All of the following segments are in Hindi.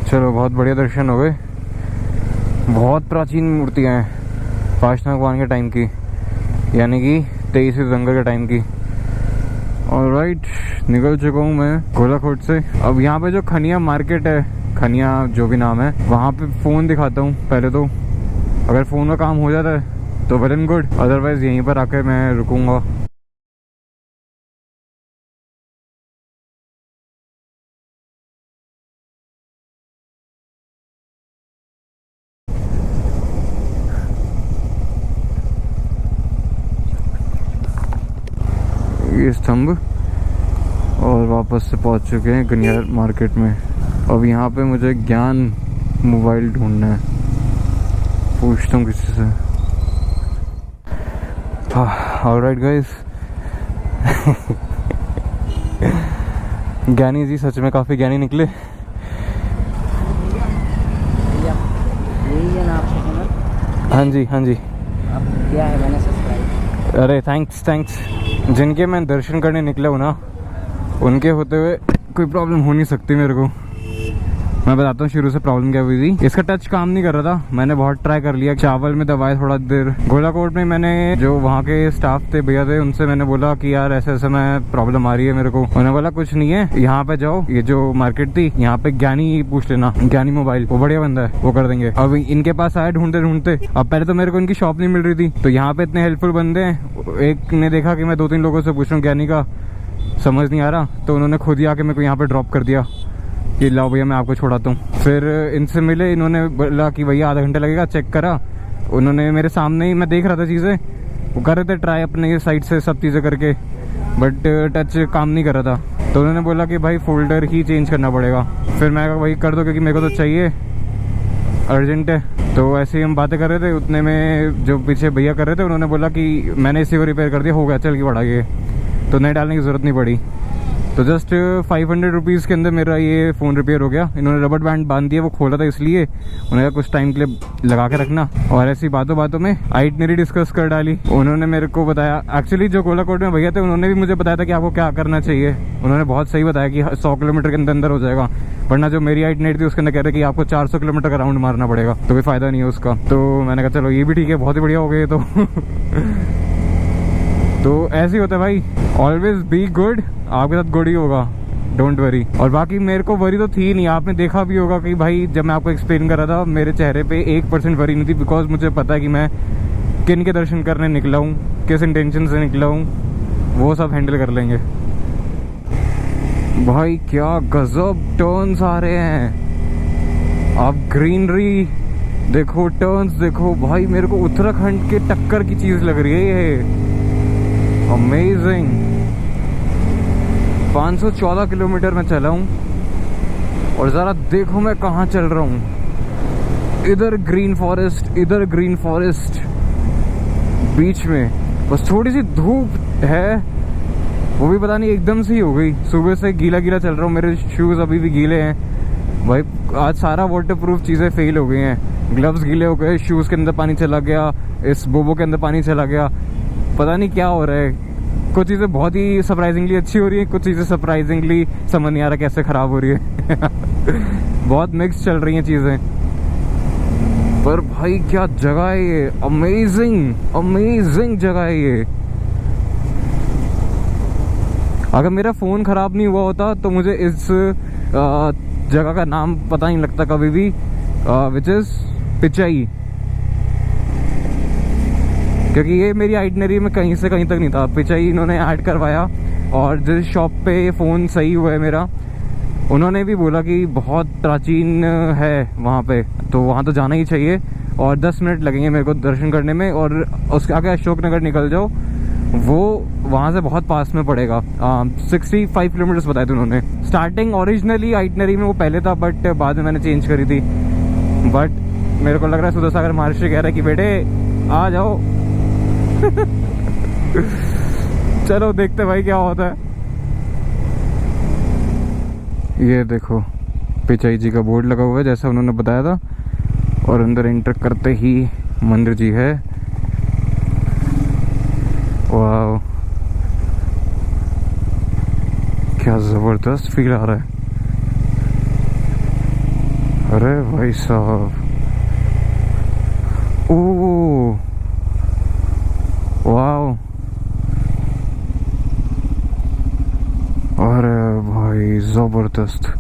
चलो बहुत बढ़िया दर्शन हो गए। बहुत प्राचीन मूर्तियाँ हैं पाषाण भगवान के टाइम की, यानी कि 23 दिसंबर के टाइम की। ऑलराइट, निकल चुका हूँ मैं गोलाकोट से। अब यहाँ पे जो खनिया मार्केट है, खनिया जो भी नाम है, वहाँ पे फ़ोन दिखाता हूँ पहले तो। अगर फ़ोन का काम हो जाता है तो वेल एंड गुड, अदरवाइज़ यहीं पर आकर मैं रुकूँगा। ये स्तंभ, और वापस से पहुंच चुके हैं गनियार मार्केट में। अब यहाँ पे मुझे ज्ञान मोबाइल ढूंढना है, पूछता हूँ किसी से। ऑलराइट गाइस, ज्ञानी जी सच में काफ़ी ज्ञानी निकले। यही है ना आपका चैनल? हाँ जी, हाँ जी। अब क्या है, मैंने सब्सक्राइब। अरे थैंक्स। जिनके मैं दर्शन करने निकला हूँ ना, उनके होते हुए कोई प्रॉब्लम हो नहीं सकती मेरे को। मैं बताता हूँ शुरू से प्रॉब्लम क्या हुई थी। इसका टच काम नहीं कर रहा था, मैंने बहुत ट्राई कर लिया, चावल में दबाए थोड़ा देर। गोलाकोट में मैंने जो वहाँ के स्टाफ थे, भैया थे, उनसे मैंने बोला कि यार ऐसे ऐसे मैं प्रॉब्लम आ रही है मेरे को। उन्होंने बोला कुछ नहीं है, यहाँ पे जाओ, ये जो मार्केट थी यहाँ पे ज्ञानी पूछ लेना, ज्ञानी मोबाइल, वो बढ़िया बंदा है, वो कर देंगे। अब इनके पास आया ढूंढते। अब पहले तो मेरे को इनकी शॉप नहीं मिल रही थी, तो यहाँ पे इतने हेल्पफुल बंदे हैं। एक ने देखा कि मैं 2-3 लोगों से पूछ रहा हूँ ज्ञानी का, समझ नहीं आ रहा, तो उन्होंने खुद ही आके मेरे को यहाँ पे ड्रॉप कर दिया कि लाओ भैया मैं आपको छोड़ाता हूँ। फिर इनसे मिले, इन्होंने बोला कि भैया आधा घंटा लगेगा, चेक करा। उन्होंने मेरे सामने ही, मैं देख रहा था चीज़ें, वो कर रहे थे ट्राई अपने साइड से सब चीज़ें करके, बट टच काम नहीं कर रहा था। तो उन्होंने बोला कि भाई फोल्डर ही चेंज करना पड़ेगा। फिर मैं कहा भाई कर दो, क्योंकि मेरे को तो चाहिए, अर्जेंट है। तो ऐसे ही हम बातें कर रहे थे, उतने में जो पीछे भैया कर रहे थे, उन्होंने बोला कि मैंने इसी को रिपेयर कर दिया, हो गया, चल के बढ़ा ये, तो नए डालने की ज़रूरत नहीं पड़ी। तो जस्ट 500 रुपीज़ के अंदर मेरा ये फ़ोन रिपेयर हो गया। इन्होंने रबर बैंड बांध दिया, वो खोला था इसलिए, उन्होंने कहा कुछ टाइम के लिए लगा के रखना। और ऐसी बातों में आइटनरी डिस्कस कर डाली। उन्होंने मेरे को बताया, एक्चुअली जो गोलाकोट में भैया थे उन्होंने भी मुझे बताया था कि आपको क्या करना चाहिए। उन्होंने बहुत सही बताया कि 100 किलोमीटर के अंदर हो जाएगा, वरना जो मेरी आइटनरी थी उसके अंदर कह रहे कि आपको 400 किलोमीटर का राउंड मारना पड़ेगा, तो कोई फ़ायदा नहीं है उसका। तो मैंने कहा चलो ये भी ठीक है, बहुत ही बढ़िया हो गए तो। तो ऐसे ही होता है भाई, ऑलवेज बी गुड, आपके साथ गुड ही होगा, डोंट वरी। और बाकी मेरे को वरी तो थी नहीं, आपने देखा भी होगा कि भाई जब मैं आपको एक्सप्लेन कर रहा था, मेरे चेहरे पे 1% वरी नहीं थी, बिकॉज मुझे पता है कि मैं किन के दर्शन करने निकला हूँ, किस इंटेंशन से निकला हूँ, वो सब हैंडल कर लेंगे। भाई क्या गजब टर्न्स आ रहे हैं, आप ग्रीनरी देखो, टर्न्स देखो भाई, मेरे को उत्तराखंड के टक्कर की चीज़ लग रही है ये, अमेजिंग। 514 किलोमीटर में चला हूँ, और ज़रा देखो मैं कहाँ चल रहा हूँ, इधर ग्रीन फॉरेस्ट, इधर ग्रीन फॉरेस्ट, बीच में बस थोड़ी सी धूप है, वो भी पता नहीं एकदम से ही हो गई। सुबह से गीला गीला चल रहा हूँ, मेरे शूज़ अभी भी गीले हैं भाई। आज सारा वाटरप्रूफ चीज़ें फेल हो गई हैं, ग्लव्स गीले हो गए, शूज़ के अंदर पानी चला गया, इस बोबो के अंदर पानी चला गया, पता नहीं क्या हो रहा है। कुछ चीज़ें बहुत ही सरप्राइजिंगली अच्छी हो रही है, कुछ चीज़ें सरप्राइजिंगली समझ नहीं आ रहा कैसे ख़राब हो रही है। बहुत मिक्स चल रही हैं चीज़ें, पर भाई क्या जगह है ये, अमेजिंग जगह है ये। अगर मेरा फ़ोन ख़राब नहीं हुआ होता तो मुझे इस जगह का नाम पता नहीं लगता कभी भी, विच इज़ पिचाई, क्योंकि ये मेरी आइटनरी में कहीं से कहीं तक नहीं था। पिचाई इन्होंने ऐड करवाया, और जिस शॉप पे ये फ़ोन सही हुआ है मेरा, उन्होंने भी बोला कि बहुत प्राचीन है वहाँ पे, तो वहाँ तो जाना ही चाहिए, और 10 मिनट लगेंगे मेरे को दर्शन करने में। और उसके आगे अशोकनगर निकल जाओ, वो वहाँ से बहुत पास में पड़ेगा। 65 किलोमीटर्स बताए थे उन्होंने। स्टार्टिंग ओरिजिनली आइटनरी में वो पहले था, बट बाद में मैंने चेंज करी थी। बट मेरे को लग रहा है सुधा सागर महाराष्ट्र कह रहा है कि बेटे आ जाओ। चलो देखते भाई क्या होता है। ये देखो पिचाई जी का बोर्ड लगा हुआ है जैसा उन्होंने बताया था, और अंदर एंटर करते ही मंदिर जी है। वाह क्या ज़बरदस्त फील आ रहा है। अरे भाई साहब, ओ वाओ, अरे भाई जबरदस्त,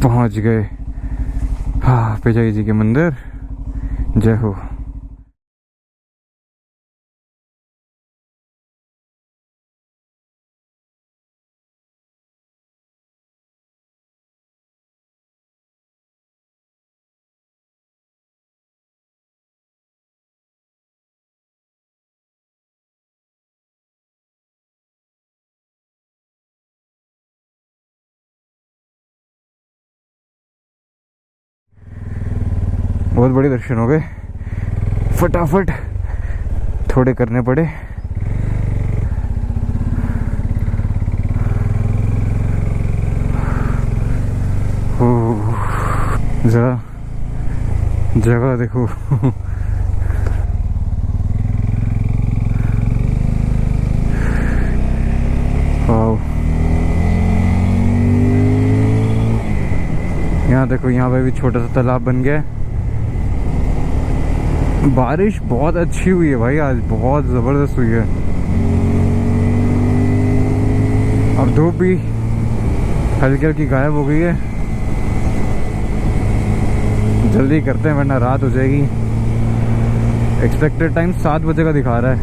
पहुंच गए। हाँ, पिचाई जी के मंदिर, जय हो। बहुत बड़े दर्शन हो गए, फटाफट थोड़े करने पड़े। जरा जगह देखो। वाओ, यहाँ देखो, यहाँ पे भी छोटा सा तालाब बन गया है। बारिश बहुत अच्छी हुई है भाई, आज बहुत जबरदस्त हुई है। अब धूप भी हल्की हल्की गायब हो गई है। जल्दी करते हैं वरना रात हो जाएगी। एक्सपेक्टेड टाइम 7 बजे का दिखा रहा है।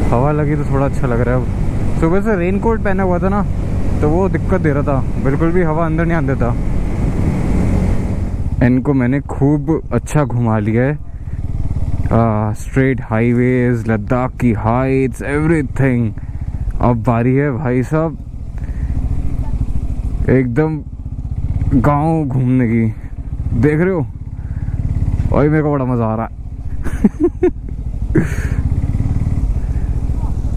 हवा लगी तो थोड़ा अच्छा लग रहा है। अब सुबह से रेनकोट पहना हुआ था ना, तो वो दिक्कत दे रहा था, बिल्कुल भी हवा अंदर नहीं आने देता। इनको मैंने खूब अच्छा घुमा लिया है, स्ट्रेट हाईवेज, लद्दाख की हाइट्स, एवरीथिंग। अब बारी है भाई साहब एकदम गांव घूमने की। देख रहे हो, वही मेरे को बड़ा मजा आ रहा है।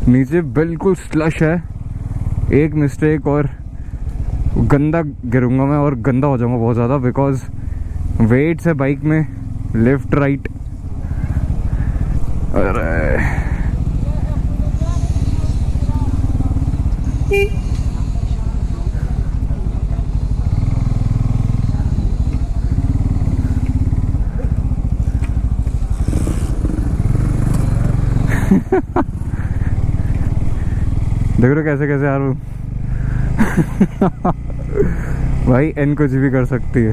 नीचे बिल्कुल स्लश है, एक मिस्टेक और गंदा गिरूंगा मैं, और गंदा हो जाऊंगा बहुत ज़्यादा, बिकॉज वेट्स है बाइक में, लेफ्ट राइट। अरे देख रहे कैसे कैसे आ रहा हूँ। भाई एन कुछ भी कर सकती है,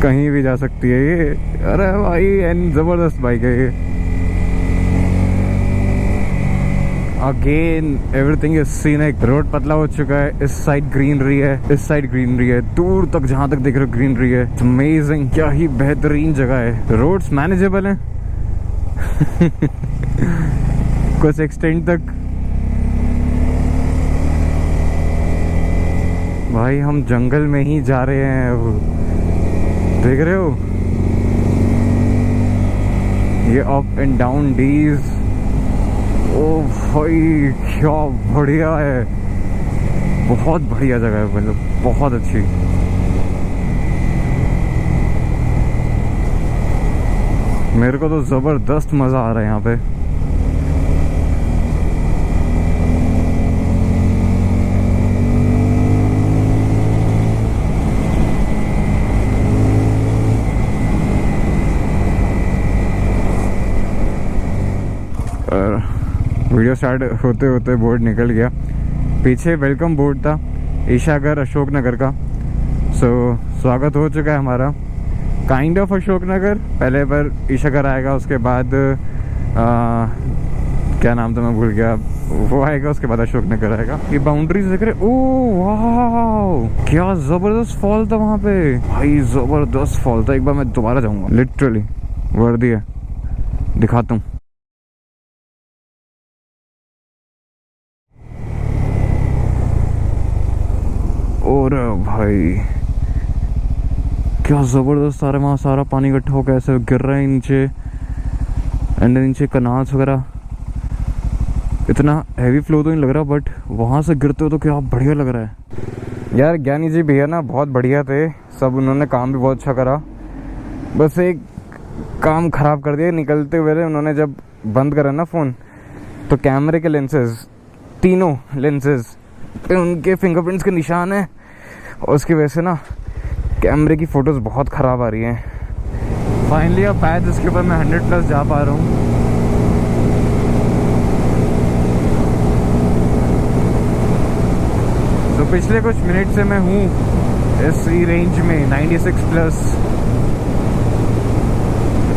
कहीं भी जा सकती है ये। अरे भाई एन जबरदस्त बाइक है ये। Again everything is scenic. Road पतला हो चुका है, इस साइड ग्रीनरी है, इस साइड ग्रीनरी है, दूर तक जहां तक देख रहे हो ग्रीनरी है। अमेजिंग, क्या ही बेहतरीन जगह है। रोड्स मैनेजेबल हैं कुछ एक्सटेंट तक। भाई हम जंगल में ही जा रहे हैं अब, देख रहे हो ये अप एंड डाउन डीज। ओ भाई क्या बढ़िया है, बहुत बढ़िया जगह है, मतलब बहुत अच्छी। मेरे को तो जबरदस्त मजा आ रहा है यहाँ पे। वीडियो स्टार्ट होते होते बोर्ड निकल गया, पीछे वेलकम बोर्ड था ईशागर अशोक नगर का। सो स्वागत हो चुका है हमारा, काइंड ऑफ अशोक नगर। पहले पर ईशागर आएगा, उसके बाद क्या नाम था मैं भूल गया, वो आएगा, उसके बाद अशोक नगर आएगा। ये बाउंड्रीज देख रहे, ओह वाह क्या जबरदस्त फॉल था वहाँ पे भाई, जबरदस्त फॉल था। एक बार मैं दोबारा जाऊंगा, लिटरली वर्दी है, दिखाता हूँ। और भाई क्या जबरदस्त आ रहा है, वहाँ सारा पानी इकट्ठा होकर ऐसे गिर रहा है नीचे, एंड नीचे कनाल्स वगैरह। इतना हैवी फ्लो तो नहीं लग रहा, बट वहाँ से गिरते हो तो क्या बढ़िया लग रहा है यार। ज्ञानी जी भैया ना बहुत बढ़िया थे सब, उन्होंने काम भी बहुत अच्छा करा। बस एक काम खराब कर दिया, निकलते हुए उन्होंने जब बंद करा ना फ़ोन, तो कैमरे के लेंसेज, तीनों लेंसेज पे उनके फिंगरप्रिंट्स के निशान हैं और उसकी वजह से ना कैमरे की फ़ोटोज़ बहुत ख़राब आ रही हैं। फाइनली अब बैच इसके ऊपर मैं 100+ जा पा रहा हूँ। तो पिछले कुछ मिनट से मैं हूँ इस रेंज में 96+।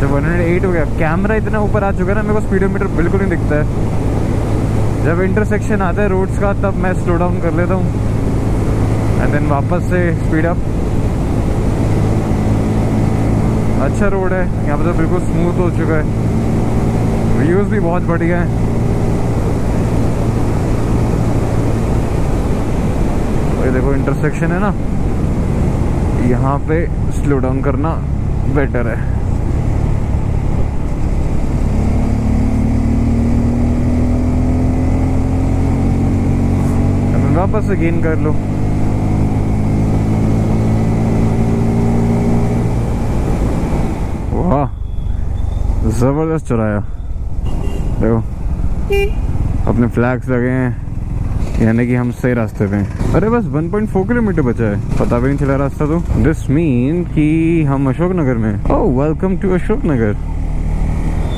जब 108 हो गया, कैमरा इतना ऊपर आ चुका है ना, मेरे को स्पीडोमीटर बिल्कुल नहीं दिखता है। जब इंटरसेक्शन आता है रोड्स का तब मैं स्लो डाउन कर लेता हूँ एंड देन वापस से स्पीड अप। अच्छा रोड है यहाँ पे, तो बिल्कुल स्मूथ हो चुका है, व्यूज़ भी बहुत बढ़िया है। ये देखो इंटरसेक्शन है ना, यहाँ पे स्लो डाउन करना बेटर है। वापस से गेन कर लो। वाह, जबरदस्त चलाया। देखो अपने फ्लैग्स लगे हैं, यानी कि हम सही रास्ते पे हैं। अरे बस 1.4 किलोमीटर बचा है, पता भी नहीं चला रास्ता। तो दिस मीन कि हम अशोक नगर में। ओह, वेलकम टू अशोक नगर।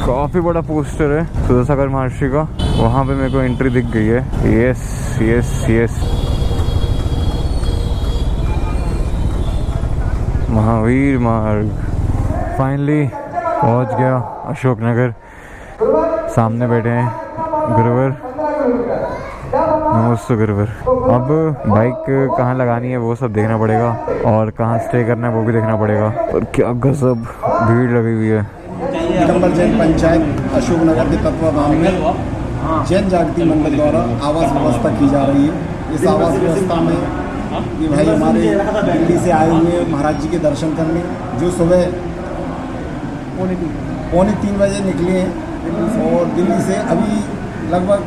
काफी बड़ा पोस्टर है सुधासागर महर्षि का, वहाँ पे मेरे को एंट्री दिख गई है। यस यस यस, महावीर मार्ग। फाइनली पहुँच गया अशोक नगर। सामने बैठे हैं गुरुवर, नमस्ते गुरुवर। अब बाइक कहाँ लगानी है वो सब देखना पड़ेगा और कहाँ स्टे करना है वो भी देखना पड़ेगा। और क्या गजब भीड़ लगी हुई है। दिगंबर जैन पंचायत अशोक नगर के तत्वाधान में जैन जागृति मंडल द्वारा आवास व्यवस्था की जा रही है। इस आवास व्यवस्था में ये भाई हमारे दिल्ली से आए हुए महाराज जी के दर्शन करने, जो सुबह 2:45 बजे निकले हैं और दिल्ली से अभी लगभग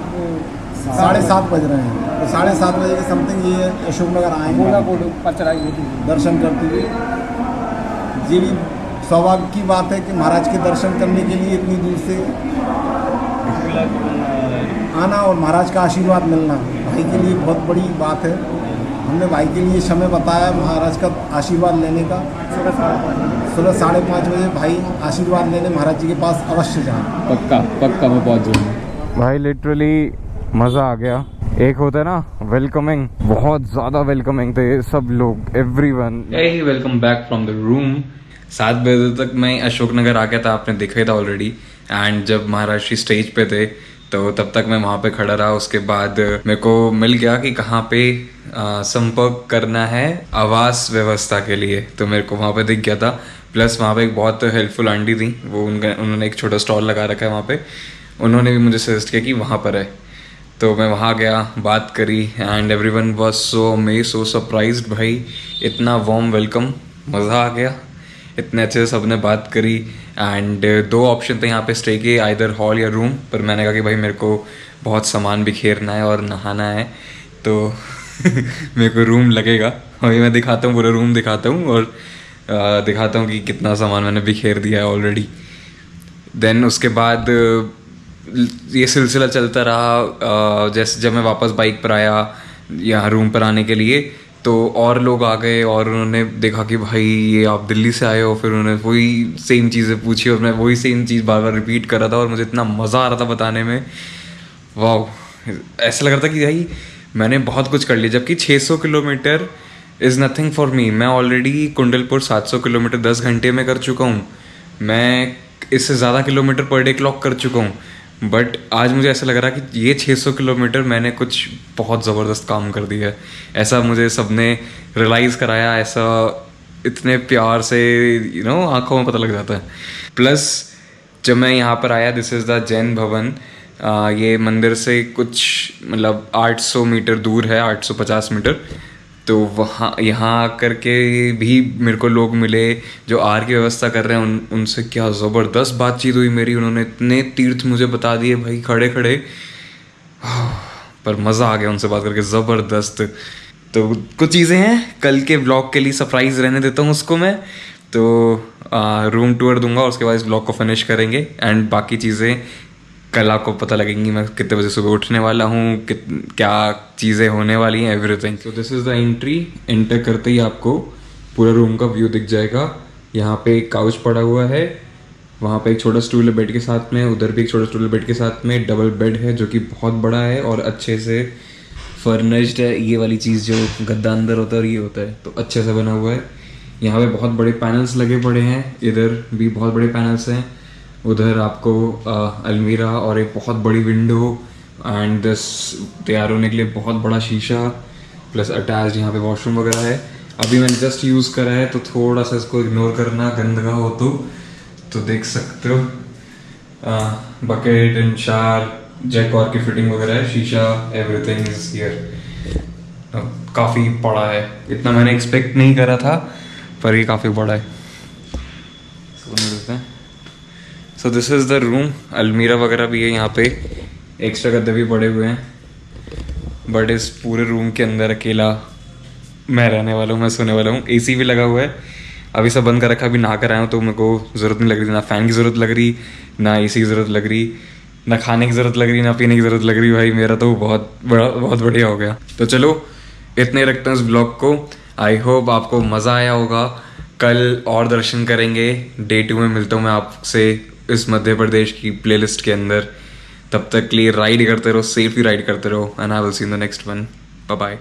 7:30 बज रहे हैं। तो 7:30 बजे के समथिंग ये अशोक नगर आएंगे दर्शन करते हुए। ये भी सौभाग्य की बात है कि महाराज के दर्शन करने के लिए इतनी दूर से आना और महाराज का आशीर्वाद मिलना भाई के लिए बहुत बड़ी बात है। हमने भाई के लिए समय बताया महाराज का आशीर्वाद लेने का। सुबह 5:30 बजे भाई आशीर्वाद लेने महाराज जी के पास अवश्य जाएं। पक्का मैं पहुंच जाऊंगा। भाई लिटरली मज़ा आ गया। एक होता है ना वेलकमिंग, बहुत ज़्यादा वेलकमिंग थे सब लोग, everyone. Hey welcome back from the room. 7 बजे तक मैं अशोक नगर आ गया था, आपने देखा ही था ऑलरेडी। एंड जब महाराज जी स्टेज पे थे तो तब तक मैं वहाँ पे खड़ा रहा। उसके बाद मेरे को मिल गया कि कहाँ पे संपर्क करना है आवास व्यवस्था के लिए, तो मेरे को वहाँ पे दिख गया था। प्लस वहाँ पे एक बहुत हेल्पफुल आंटी थी, वो उन्होंने एक छोटा स्टॉल लगा रखा है वहाँ पे, उन्होंने भी मुझे सजेस्ट किया कि वहाँ पर है। तो मैं वहाँ गया, बात करी and everyone was so amazed, so surprised. भाई इतना वार्म वेलकम, मज़ा आ गया। इतने अच्छे से सबने बात करी। एंड 2 ऑप्शन थे यहाँ पे स्टे के, आइदर हॉल या रूम। पर मैंने कहा कि भाई मेरे को बहुत सामान बिखेरना है और नहाना है, तो मेरे को रूम लगेगा। अभी मैं दिखाता हूँ, पूरा रूम दिखाता हूँ और दिखाता हूँ कि कितना सामान मैंने बिखेर दिया है ऑलरेडी। देन उसके बाद ये सिलसिला चलता रहा। जैसे जब मैं वापस बाइक पर आया यहाँ रूम पर आने के लिए, तो और लोग आ गए और उन्होंने देखा कि भाई ये आप दिल्ली से आए हो। फिर उन्होंने वही सेम चीज़ें पूछी और मैं वही सेम चीज़ बार बार रिपीट कर रहा था और मुझे इतना मज़ा आ रहा था बताने में। वाह, ऐसा लग रहा था कि भाई मैंने बहुत कुछ कर लिया। जबकि 600 kilometre is nothing for me. मैं ऑलरेडी कुंडलपुर 700 किलोमीटर 10 घंटे में कर चुका हूँ। मैं इससे ज़्यादा किलोमीटर पर डे क्लॉक कर चुका हूँ। बट आज मुझे ऐसा लग रहा है कि ये 600 किलोमीटर मैंने कुछ बहुत ज़बरदस्त काम कर दिया है। ऐसा मुझे सबने रियलाइज़ कराया, ऐसा इतने प्यार से आंखों में पता लग जाता है। प्लस जब मैं यहाँ पर आया, दिस इज़ द जैन भवन। ये मंदिर से कुछ मतलब 800 मीटर दूर है, 850 मीटर। तो वहाँ यहाँ आकर के भी मेरे को लोग मिले जो आहार की व्यवस्था कर रहे हैं। उनसे क्या ज़बरदस्त बातचीत हुई मेरी। उन्होंने इतने तीर्थ मुझे बता दिए भाई खड़े खड़े, पर मज़ा आ गया उनसे बात करके, ज़बरदस्त। तो कुछ चीज़ें हैं कल के ब्लॉग के लिए सरप्राइज़ रहने देता हूँ उसको मैं। तो रूम टूर दूंगा, उसके बाद इस ब्लॉग को फिनिश करेंगे एंड बाकी चीज़ें कल आपको पता लगेंगी मैं कितने बजे सुबह उठने वाला हूँ, क्या चीज़ें होने वाली हैं, everything. So this is the entry. Enter करते ही आपको पूरा रूम का व्यू दिख जाएगा। यहाँ पे एक काउच पड़ा हुआ है, वहाँ पे एक छोटा स्टूल है बेड के साथ में, उधर भी एक छोटा स्टूल है बेड के साथ में। डबल बेड है जो कि बहुत बड़ा है और अच्छे से फर्निश्ड है। ये वाली चीज़ जो गद्दा अंदर होता है और ये होता है, तो अच्छे से बना हुआ है। यहाँ पे बहुत बड़े पैनल्स लगे पड़े हैं, इधर भी बहुत बड़े पैनल्स हैं। उधर आपको अलमीरा और एक बहुत बड़ी विंडो एंड दिस तैयार होने के लिए बहुत बड़ा शीशा प्लस अटैच्ड यहाँ पे वॉशरूम वगैरह है। अभी मैंने जस्ट यूज़ करा है तो थोड़ा सा इसको इग्नोर करना, गंदगा हो तो देख सकते हो। बकेट एंड शार, जैकवार की फिटिंग वगैरह है, शीशा, एवरीथिंग इज हियर। काफ़ी बड़ा है, इतना मैंने एक्सपेक्ट नहीं करा था पर ये काफ़ी बड़ा है। So this is the room. अलमीरा वगैरह भी है यहाँ पे, एक्स्ट्रा गद्दे भी पड़े हुए हैं। बट इस पूरे रूम के अंदर अकेला मैं रहने वाला हूँ, मैं सोने वाला हूँ। एसी भी लगा हुआ है, अभी सब बंद कर रखा, अभी नहा कर आया हूँ तो मेरे को ज़रूरत नहीं लग रही, ना फ़ैन की ज़रूरत लग रही, ना एसी की ज़रूरत लग रही, ना खाने की ज़रूरत लग रही, ना पीने की ज़रूरत लग रही। भाई मेरा तो बहुत बढ़िया हो गया। तो चलो इतने रखते हैं इस ब्लॉग को। आई होप आपको मज़ा आया होगा। कल और दर्शन करेंगे। डे 2 में मिलता हूँ मैं आपसे इस मध्य प्रदेश की प्लेलिस्ट के अंदर। तब तक के लिए राइड करते रहो, सेफली राइड करते रहो, and I will see in the next one. Bye bye.